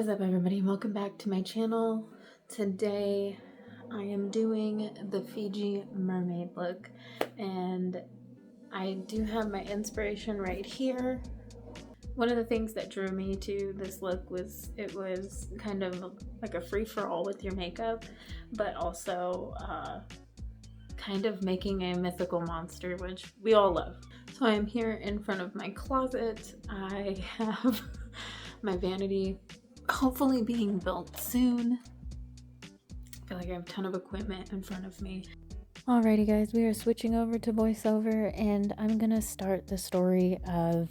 What is up, everybody? Welcome back to my channel. Today I am doing the Fiji Mermaid look, and I do have my inspiration right here. One of the things that drew me to this look was it was kind of like a free-for-all with your makeup, but also kind of making a mythical monster, which we all love. So I am here in front of my closet. I have my vanity hopefully being built soon. I feel like I have a ton of equipment in front of me. Alrighty guys, we are switching over to voiceover, and I'm gonna start the story of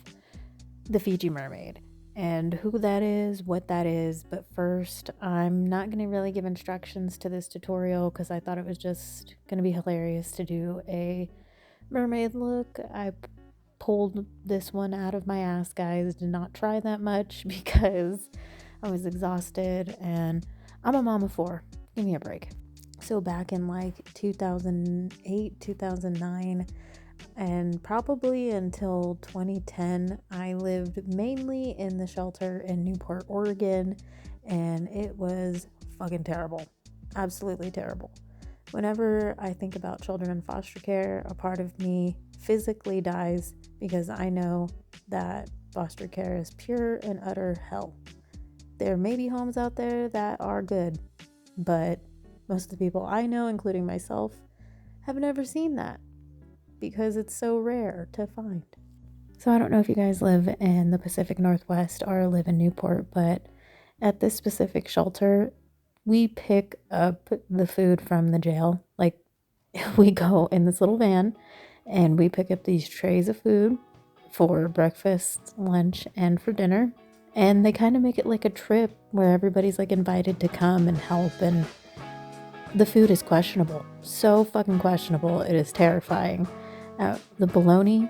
the Fiji Mermaid and who that is, what that is. But first, I'm not gonna really give instructions to this tutorial because I thought it was just gonna be hilarious to do a mermaid look. I pulled this one out of my ass, guys. Did not try that much because I was exhausted, and I'm a mom of 4. Give me a break. So back in like 2008, 2009, and probably until 2010, I lived mainly in the shelter in Newport, Oregon, and it was fucking terrible. Absolutely terrible. Whenever I think about children in foster care, a part of me physically dies because I know that foster care is pure and utter hell. There may be homes out there that are good, but most of the people I know, including myself, have never seen that because it's so rare to find. So I don't know if you guys live in the Pacific Northwest or live in Newport, but at this specific shelter, we pick up the food from the jail. Like, we go in this little van and we pick up these trays of food for breakfast, lunch, and for dinner. And they kind of make it like a trip where everybody's like invited to come and help. And the food is questionable. So fucking questionable. It is terrifying. The bologna.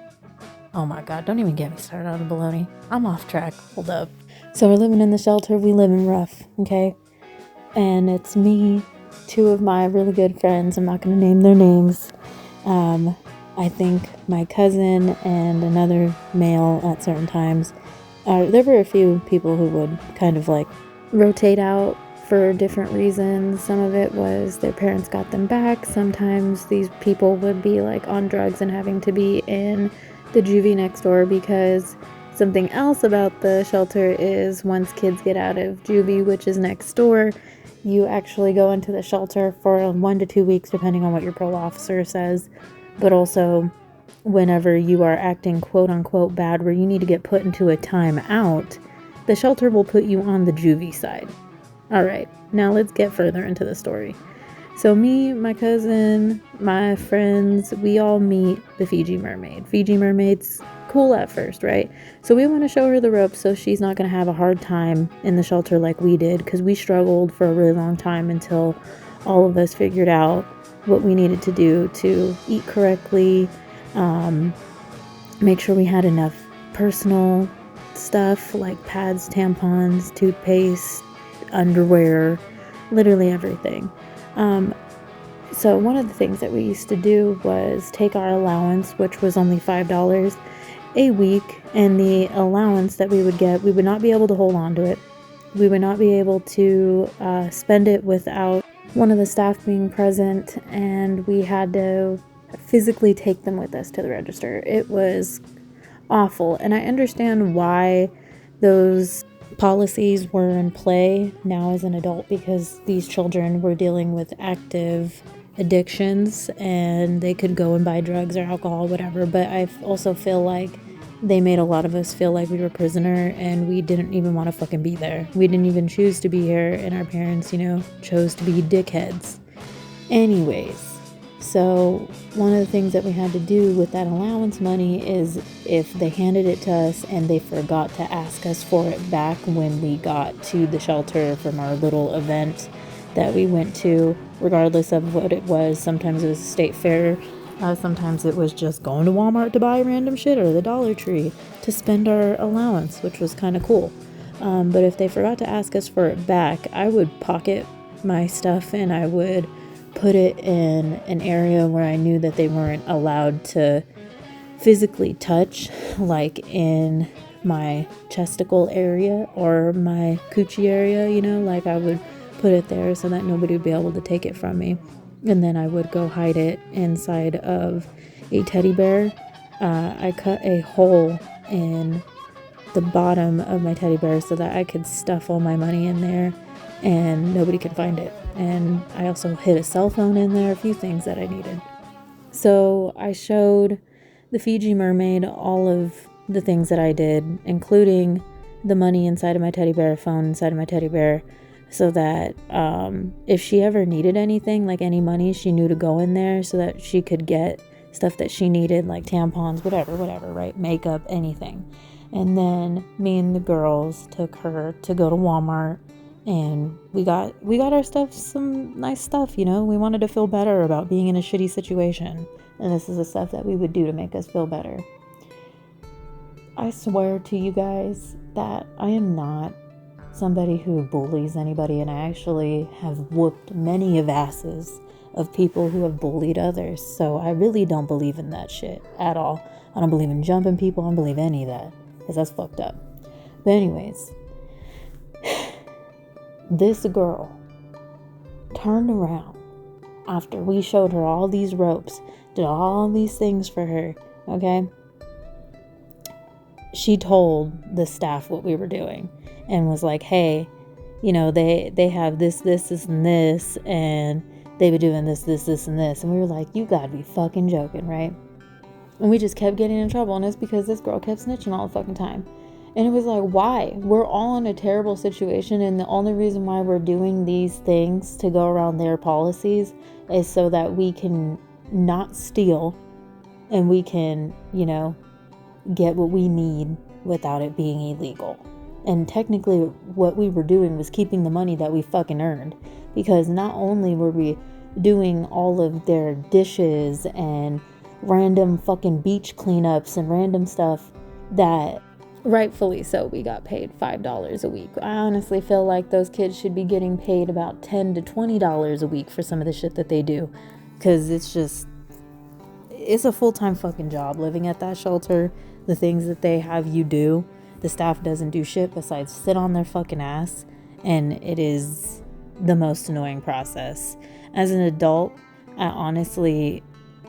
Oh my God. Don't even get me started on the bologna. I'm off track. Hold up. So we're living in the shelter. We live in rough. Okay. And it's me, 2 of my really good friends. I'm not going to name their names. I think my cousin and another male at certain times. There were a few people who would kind of like rotate out for different reasons. Some of it was their parents got them back. Sometimes these people would be like on drugs and having to be in the juvie next door, because something else about the shelter is once kids get out of juvie, which is next door, you actually go into the shelter for 1 to 2 weeks, depending on what your parole officer says. But also, whenever you are acting quote unquote bad, where you need to get put into a timeout, the shelter will put you on the juvie side. Alright, now let's get further into the story. So me, my cousin, my friends, we all meet the Fiji Mermaid. Fiji Mermaid's cool at first, right? So we want to show her the ropes so she's not going to have a hard time in the shelter like we did, because we struggled for a really long time until all of us figured out what we needed to do to eat correctly, make sure we had enough personal stuff like pads, tampons, toothpaste, underwear, literally everything. So one of the things that we used to do was take our allowance, which was only $5 a week, and the allowance that we would get, we would not be able to hold on to it. We would not be able to spend it without one of the staff being present, and we had to physically take them with us to the register. It was awful, and I understand why those policies were in play now as an adult, because these children were dealing with active addictions and they could go and buy drugs or alcohol, whatever. But I also feel like they made a lot of us feel like we were prisoner, and we didn't even want to fucking be there. We didn't even choose to be here, and our parents, chose to be dickheads. Anyways, so one of the things that we had to do with that allowance money is if they handed it to us and they forgot to ask us for it back when we got to the shelter from our little event that we went to, regardless of what it was. Sometimes it was a state fair. Sometimes it was just going to Walmart to buy random shit, or the Dollar Tree to spend our allowance, which was kind of cool. But if they forgot to ask us for it back, I would pocket my stuff and I would put it in an area where I knew that they weren't allowed to physically touch, like in my chesticle area or my coochie area, you know, like I would put it there so that nobody would be able to take it from me. And then I would go hide it inside of a teddy bear. I cut a hole in the bottom of my teddy bear so that I could stuff all my money in there and nobody could find it. And I also hid a cell phone in there, a few things that I needed. So I showed the Fiji Mermaid all of the things that I did, including the money inside of my teddy bear, phone inside of my teddy bear, so that if she ever needed anything, like any money, she knew to go in there so that she could get stuff that she needed, like tampons, whatever, right? Makeup, anything. And then me and the girls took her to go to Walmart, and we got our stuff, some nice stuff, you know. We wanted to feel better about being in a shitty situation, and this is the stuff that we would do to make us feel better. I swear to you guys that I am not somebody who bullies anybody, and I actually have whooped many of asses of people who have bullied others. So I really don't believe in that shit at all. I don't believe in jumping people. I don't believe any of that, because that's fucked up. But anyways, this girl turned around after we showed her all these ropes, did all these things for her, okay? She told the staff what we were doing and was like, hey, you know, they have this, and this, and they were doing this, and this. And we were like, you gotta be fucking joking, right? And we just kept getting in trouble, and it's because this girl kept snitching all the fucking time. And it was like, why? We're all in a terrible situation, and the only reason why we're doing these things to go around their policies is so that we can not steal and we can, you know, get what we need without it being illegal. And technically what we were doing was keeping the money that we fucking earned, because not only were we doing all of their dishes and random fucking beach cleanups and random stuff that rightfully so we got paid $5 a week. I honestly feel like those kids should be getting paid about $10 to $20 a week for some of the shit that they do, because it's a full-time fucking job living at that shelter. The things that they have you do, the staff doesn't do shit besides sit on their fucking ass, and it is the most annoying process. As an adult, I honestly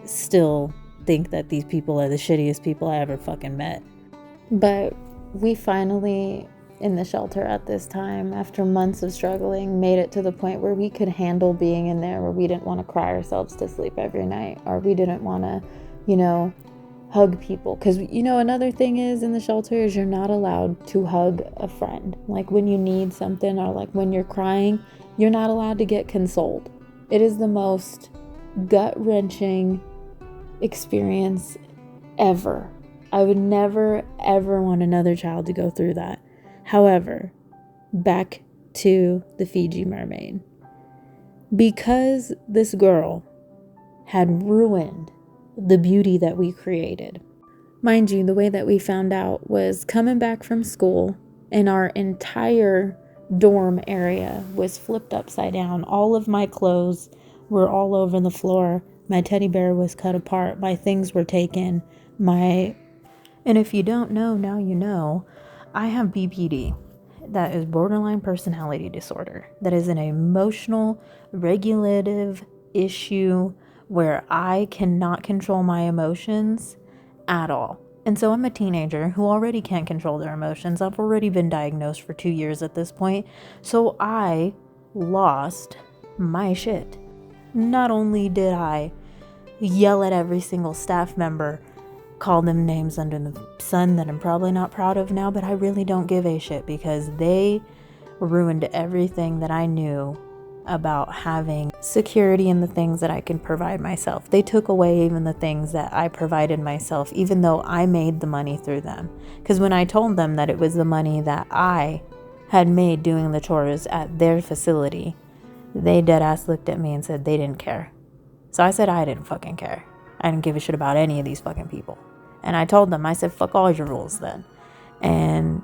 still think that these people are the shittiest people I ever fucking met. But we finally, in the shelter at this time, after months of struggling, made it to the point where we could handle being in there, where we didn't want to cry ourselves to sleep every night, or we didn't want to, you know, hug people. Because, you know, another thing is in the shelter is you're not allowed to hug a friend. Like when you need something, or like when you're crying, you're not allowed to get consoled. It is the most gut-wrenching experience ever. I would never, ever want another child to go through that. However, back to the Fiji Mermaid. Because this girl had ruined the beauty that we created. Mind you, the way that we found out was coming back from school, and our entire dorm area was flipped upside down. All of my clothes were all over the floor. My teddy bear was cut apart. My things were taken. And if you don't know, now you know, I have BPD. That is borderline personality disorder. That is an emotional, regulative issue where I cannot control my emotions at all. And so I'm a teenager who already can't control their emotions. I've already been diagnosed for 2 years at this point. So I lost my shit. Not only did I yell at every single staff member, call them names under the sun that I'm probably not proud of now, but I really don't give a shit, because they ruined everything that I knew about having security in the things that I can provide myself. They took away even the things that I provided myself, even though I made the money through them. Because when I told them that it was the money that I had made doing the chores at their facility, they dead ass looked at me and said they didn't care. So I said I didn't fucking care. I didn't give a shit about any of these fucking people. And I told them, I said, fuck all your rules then. And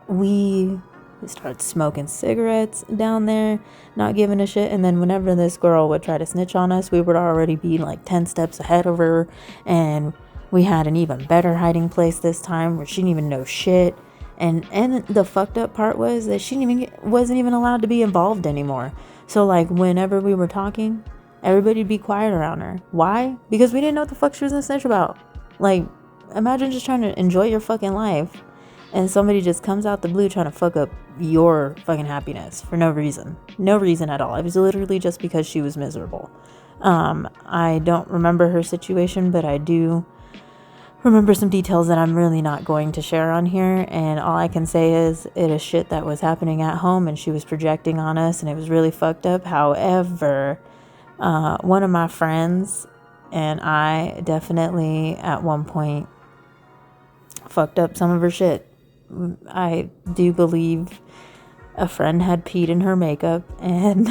we started smoking cigarettes down there, not giving a shit. And then whenever this girl would try to snitch on us, we would already be like 10 steps ahead of her. And We had an even better hiding place this time where she didn't even know shit. And the fucked up part was that she wasn't even allowed to be involved anymore. So like whenever we were talking, everybody'd be quiet around her. Why? Because we didn't know what the fuck she was gonna snitch about. Like, imagine just trying to enjoy your fucking life and somebody just comes out the blue trying to fuck up your fucking happiness for no reason. No reason at all. It was literally just because she was miserable. I don't remember her situation, but I do remember some details that I'm really not going to share on here, and all I can say is it is shit that was happening at home and she was projecting on us, and it was really fucked up. However, one of my friends and I definitely at one point fucked up some of her shit. I do believe a friend had peed in her makeup and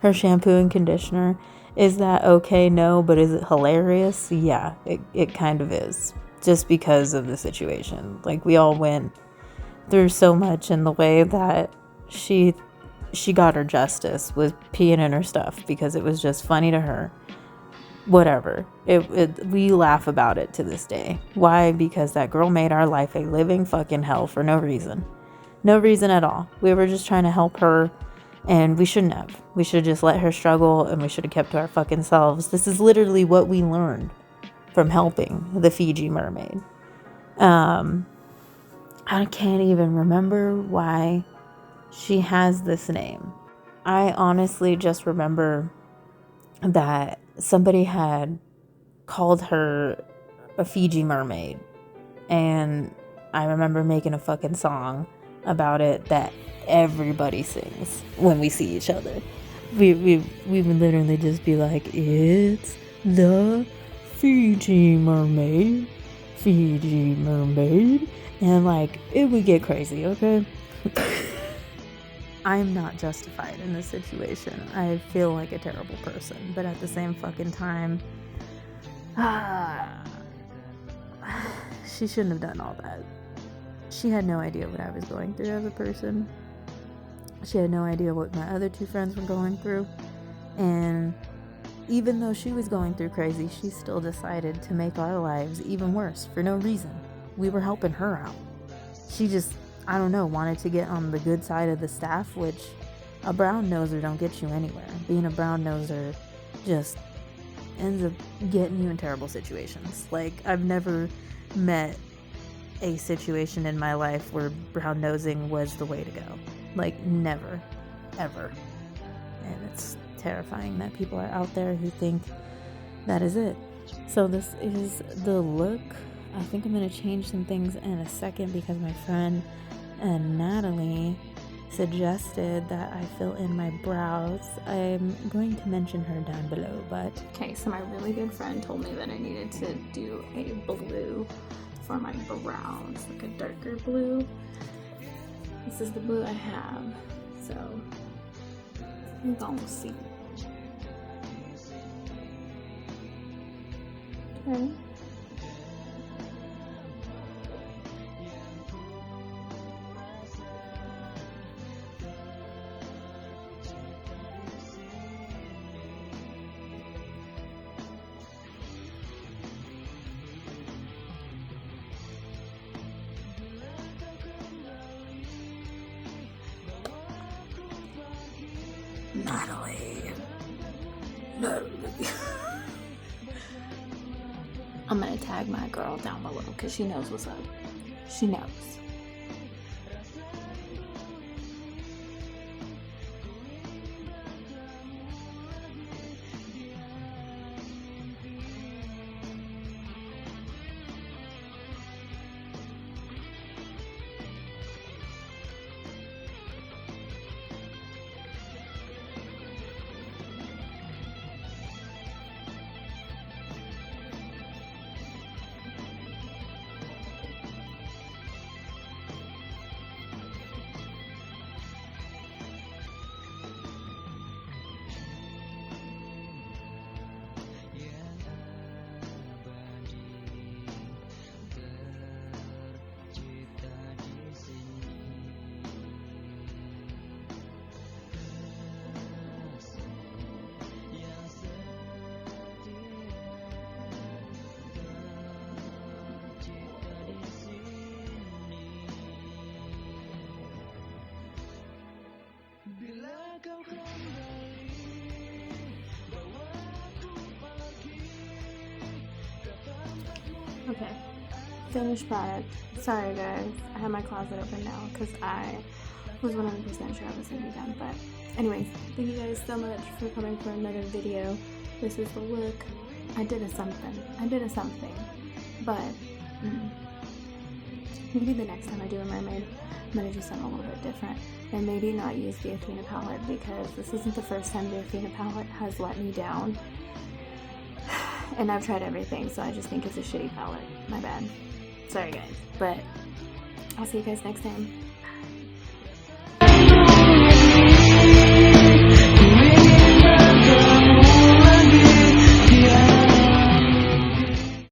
her shampoo and conditioner. Is that okay? No. But is it hilarious? Yeah, it kind of is. Just because of the situation. Like, we all went through so much in the way that she got her justice with peeing in her stuff because it was just funny to her. Whatever. We laugh about it to this day. Why? Because that girl made our life a living fucking hell for no reason. No reason at all. We were just trying to help her, and we shouldn't have. We should have just let her struggle, and we should have kept to our fucking selves. This is literally what we learned from helping the Fiji Mermaid. I can't even remember why she has this name. I honestly just remember that somebody had called her a Fiji mermaid, and I remember making a fucking song about it that everybody sings when we see each other. We would literally just be like, it's the Fiji Mermaid, and like it would get crazy. Okay. I'm not justified in this situation. I feel like a terrible person, but at the same fucking time, she shouldn't have done all that. She had no idea what I was going through as a person. She had no idea what my other two friends were going through. And even though she was going through crazy, she still decided to make our lives even worse for no reason. We were helping her out. She just, I don't know, wanted to get on the good side of the staff, which a brown noser don't get you anywhere. Being a brown noser just ends up getting you in terrible situations. Like, I've never met a situation in my life where brown nosing was the way to go. Like, never, ever. And it's terrifying that people are out there who think that is it. So this is the look. I think I'm going to change some things in a second because my friend Natalie suggested that I fill in my brows. I'm going to mention her down below, but... Okay, so my really good friend told me that I needed to do a blue for my brows, like a darker blue. This is the blue I have, so we're gonna see. Okay. Natalie. I'm gonna tag my girl down below because she knows what's up. She knows. Okay, finished product. Sorry guys, I have my closet open now because I was 100% sure I was gonna be done. But anyways, thank you guys so much for coming for another video. This is the look. I did a something. But maybe the next time I do a mermaid, I'm gonna do something a little bit different. And maybe not use the Athena palette because this isn't the first time the Athena palette has let me down. And I've tried everything, so I just think it's a shitty palette. My bad. Sorry guys. But I'll see you guys next time.